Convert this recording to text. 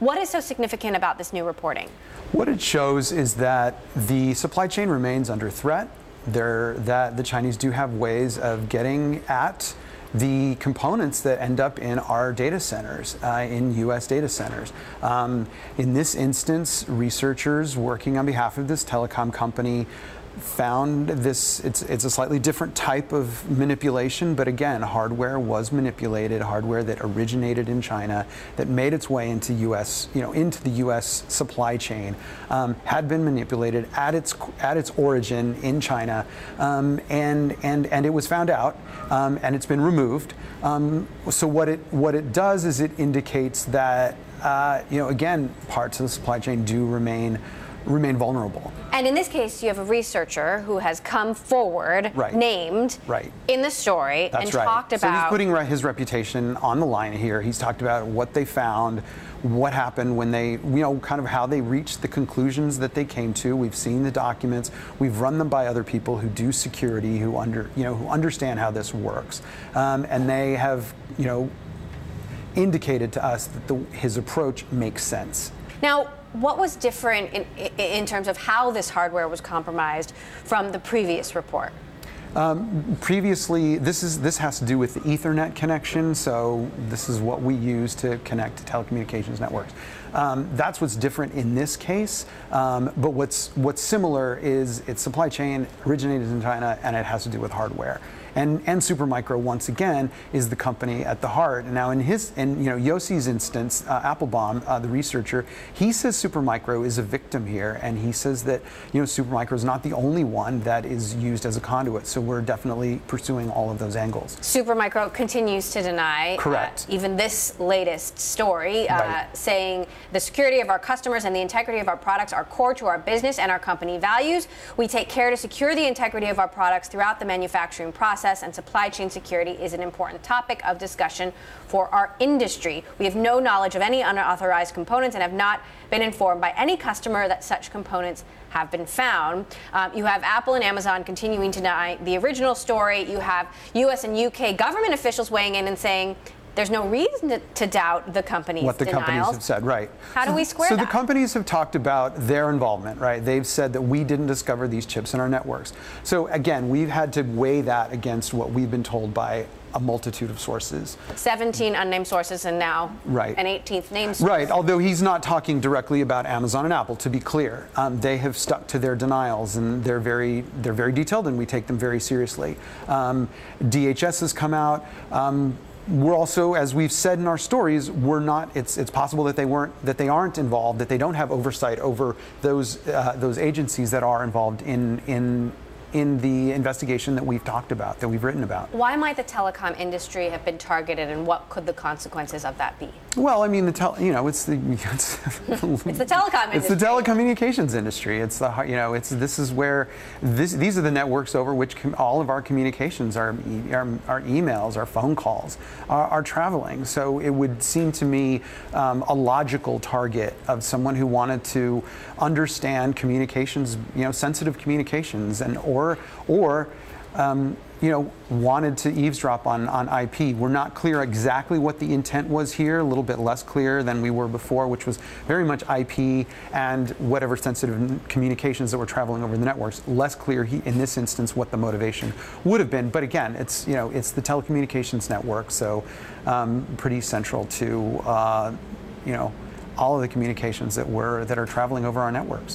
What is so significant about this new reporting? What it shows is that the supply chain remains under threat. That the Chinese do have ways of getting at the components that end up in our data centers, in U.S. data centers. In this instance, researchers working on behalf of this telecom company found this, it's a slightly different type of manipulation, but again, hardware was manipulated, hardware that originated in China, that made its way into into the U.S. supply chain, had been manipulated at its origin in China, and it was found out, and it's been removed. So what it does is it indicates that again, parts of the supply chain do remain vulnerable. And in this case, you have a researcher who has come forward, named in the story, and talked about. So he's putting his reputation on the line here. He's talked about what they found, what happened when they, kind of how they reached the conclusions that they came to. We've seen the documents. We've run them by other people who do security, who understand how this works, and they have, indicated to us that his approach makes sense. Now, what was different in terms of how this hardware was compromised from the previous report? Previously, this has to do with the Ethernet connection, so this is what we use to connect to telecommunications networks. That's what's different in this case, but what's similar is its supply chain originated in China, and it has to do with hardware. And Supermicro, once again, is the company at the heart. Now, in Yossi's instance, Applebaum, the researcher, he says Supermicro is a victim here, and he says that Supermicro is not the only one that is used as a conduit. So we're definitely pursuing all of those angles. Supermicro continues to deny. Correct. Even this latest story, saying the security of our customers and the integrity of our products are core to our business and our company values. We take care to secure the integrity of our products throughout the manufacturing process, and supply chain security is an important topic of discussion for our industry. We have no knowledge of any unauthorized components and have not been informed by any customer that such components have been found. You have Apple and Amazon continuing to deny the original story. You have U.S. and U.K. government officials weighing in and saying there's no reason to doubt the company's what the denials. Companies have said, right. How do we square that? So the companies have talked about their involvement, right? They've said that we didn't discover these chips in our networks. So again, we've had to weigh that against what we've been told by a multitude of sources. 17 unnamed sources and now an 18th named source. Right, although he's not talking directly about Amazon and Apple, to be clear. They have stuck to their denials, and they're very detailed, and we take them very seriously. DHS has come out. We're also, as we've said in our stories, we're not. It's possible that they aren't involved, that they don't have oversight over those agencies that are involved in the investigation that we've talked about, that we've written about. Why might the telecom industry have been targeted, and what could the consequences of that be? Well, I mean, it's the telecom industry. It's the telecommunications industry. It's this is where these are the networks over which all of our communications, our emails, our phone calls are traveling. So it would seem to me a logical target of someone who wanted to understand communications, sensitive communications, and or wanted to eavesdrop on IP. We're not clear exactly what the intent was here, a little bit less clear than we were before, which was very much IP and whatever sensitive communications that were traveling over the networks. Less clear in this instance what the motivation would have been. But again, it's it's the telecommunications network, so pretty central to all of the communications that are traveling over our networks.